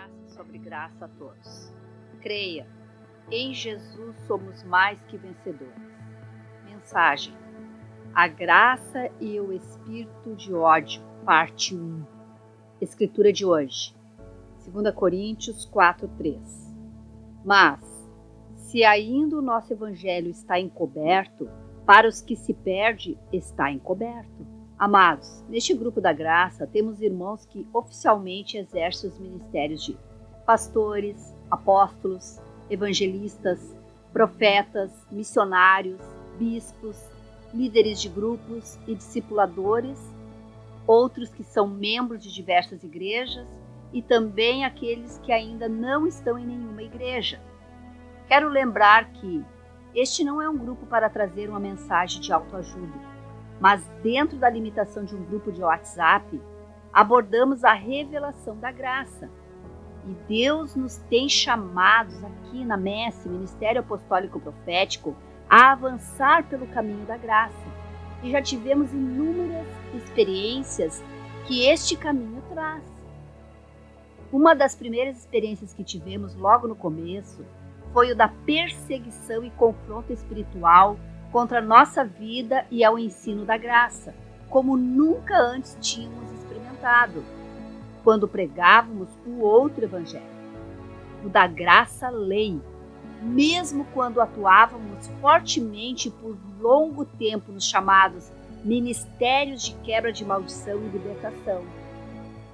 Graça sobre graça a todos. Creia, em Jesus somos mais que vencedores. Mensagem: a graça e o espírito de ódio, parte 1. Escritura de hoje, 2 Coríntios 4:3. Mas, se ainda o nosso evangelho está encoberto, para os que se perdem, está encoberto. Amados, neste grupo da graça temos irmãos que oficialmente exercem os ministérios de pastores, apóstolos, evangelistas, profetas, missionários, bispos, líderes de grupos e discipuladores, outros que são membros de diversas igrejas e também aqueles que ainda não estão em nenhuma igreja. Quero lembrar que este não é um grupo para trazer uma mensagem de autoajuda, mas dentro da limitação de um grupo de WhatsApp, abordamos a revelação da graça. E Deus nos tem chamados aqui na MESSE, Ministério Apostólico Profético, a avançar pelo caminho da graça. E já tivemos inúmeras experiências que este caminho traz. Uma das primeiras experiências que tivemos logo no começo foi o da perseguição e confronto espiritual contra a nossa vida e ao ensino da graça, como nunca antes tínhamos experimentado, quando pregávamos o outro evangelho, o da graça-lei, mesmo quando atuávamos fortemente por longo tempo nos chamados ministérios de quebra de maldição e libertação.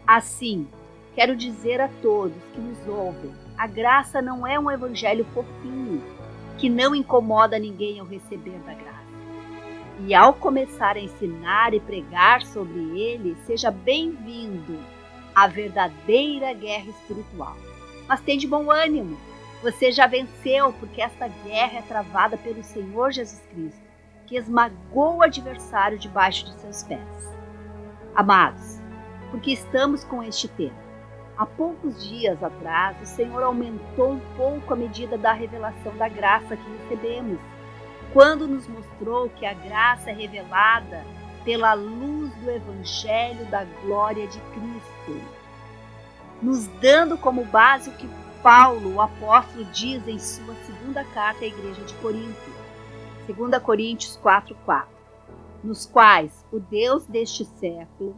Assim, quero dizer a todos que nos ouvem, a graça não é um evangelho fofinho, que não incomoda ninguém ao receber da graça. E ao começar a ensinar e pregar sobre ele, seja bem-vindo à verdadeira guerra espiritual. Mas tem de bom ânimo, você já venceu, porque esta guerra é travada pelo Senhor Jesus Cristo, que esmagou o adversário debaixo de seus pés. Amados, porque estamos com este tema? Há poucos dias atrás, o Senhor aumentou um pouco a medida da revelação da graça que recebemos, quando nos mostrou que a graça é revelada pela luz do Evangelho da glória de Cristo, nos dando como base o que Paulo, o apóstolo, diz em sua segunda carta à igreja de Corinto, 2 Coríntios 4:4, nos quais o Deus deste século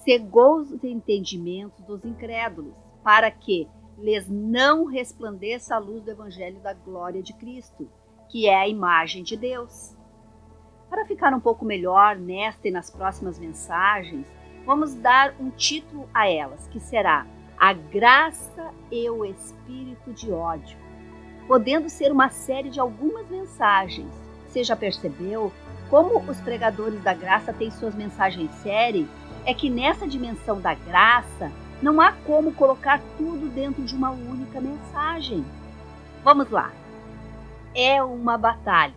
cegou os entendimentos dos incrédulos, para que lhes não resplandeça a luz do Evangelho da glória de Cristo, que é a imagem de Deus. Para ficar um pouco melhor nesta e nas próximas mensagens, vamos dar um título a elas, que será A Graça e o Espírito de Ódio, podendo ser uma série de algumas mensagens. Você já percebeu como os pregadores da graça têm suas mensagens série? É que nessa dimensão da graça, não há como colocar tudo dentro de uma única mensagem. Vamos lá. É uma batalha.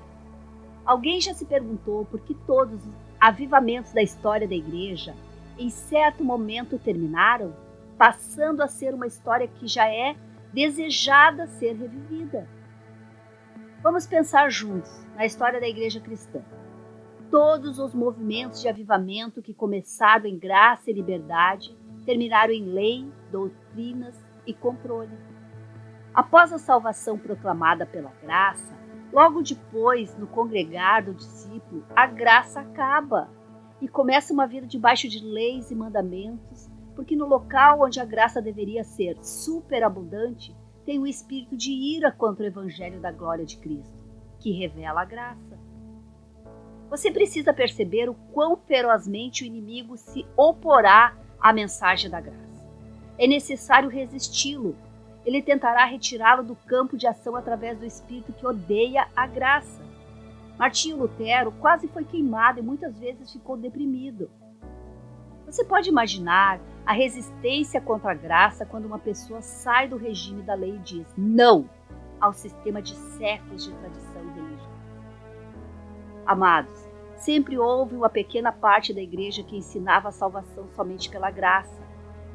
Alguém já se perguntou por que todos os avivamentos da história da igreja, em certo momento, terminaram, passando a ser uma história que já é desejada ser revivida? Vamos pensar juntos na história da igreja cristã. Todos os movimentos de avivamento que começaram em graça e liberdade terminaram em lei, doutrinas e controle. Após a salvação proclamada pela graça, logo depois, no congregar do discípulo, a graça acaba e começa uma vida debaixo de leis e mandamentos, porque no local onde a graça deveria ser superabundante, tem um espírito de ira contra o evangelho da glória de Cristo, que revela a graça. Você precisa perceber o quão ferozmente o inimigo se oporá à mensagem da graça. É necessário resisti-lo. Ele tentará retirá-lo do campo de ação através do espírito que odeia a graça. Martinho Lutero quase foi queimado e muitas vezes ficou deprimido. Você pode imaginar a resistência contra a graça quando uma pessoa sai do regime da lei e diz não ao sistema de séculos de tradição e religião. Amados, sempre houve uma pequena parte da igreja que ensinava a salvação somente pela graça,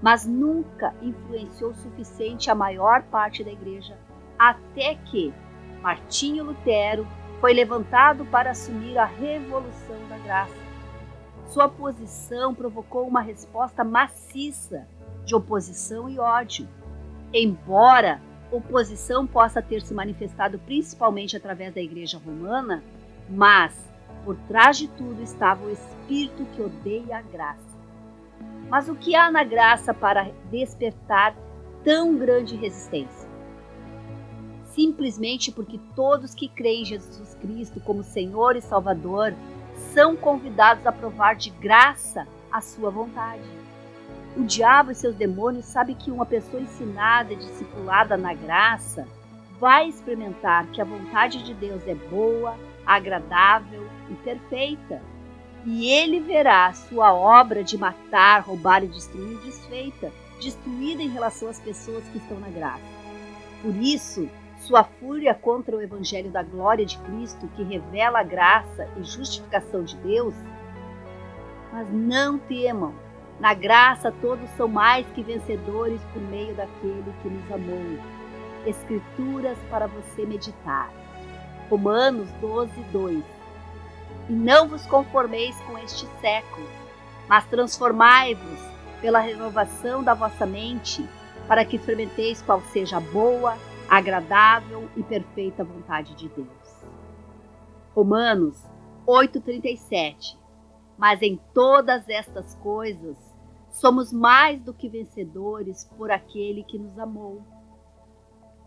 mas nunca influenciou o suficiente a maior parte da igreja, até que Martinho Lutero foi levantado para assumir a revolução da graça. Sua posição provocou uma resposta maciça de oposição e ódio. Embora oposição possa ter se manifestado principalmente através da Igreja Romana, mas por trás de tudo estava o espírito que odeia a graça. Mas o que há na graça para despertar tão grande resistência? Simplesmente porque todos que creem em Jesus Cristo como Senhor e Salvador são convidados a provar de graça a sua vontade. O diabo e seus demônios sabem que uma pessoa ensinada e discipulada na graça vai experimentar que a vontade de Deus é boa, agradável e perfeita. E ele verá sua obra de matar, roubar e destruir desfeita, destruída em relação às pessoas que estão na graça. Por isso, sua fúria contra o Evangelho da glória de Cristo, que revela a graça e justificação de Deus. Mas não temam, na graça todos são mais que vencedores por meio daquele que nos amou. Escrituras para você meditar. Romanos 12:2. E não vos conformeis com este século, mas transformai-vos pela renovação da vossa mente, para que experimenteis qual seja a boa, agradável e perfeita vontade de Deus. Romanos 8:37. Mas em todas estas coisas somos mais do que vencedores por aquele que nos amou.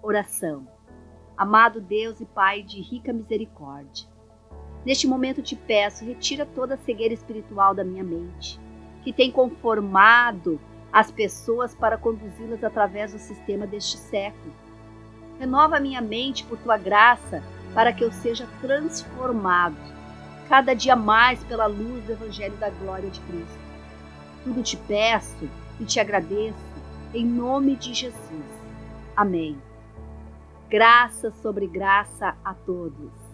Oração. Amado Deus e Pai de rica misericórdia, neste momento te peço, retira toda a cegueira espiritual da minha mente, que tem conformado as pessoas para conduzi-las através do sistema deste século. Renova a minha mente por tua graça, para que eu seja transformado cada dia mais pela luz do Evangelho da glória de Cristo. Tudo te peço e te agradeço, em nome de Jesus. Amém. Graça sobre graça a todos.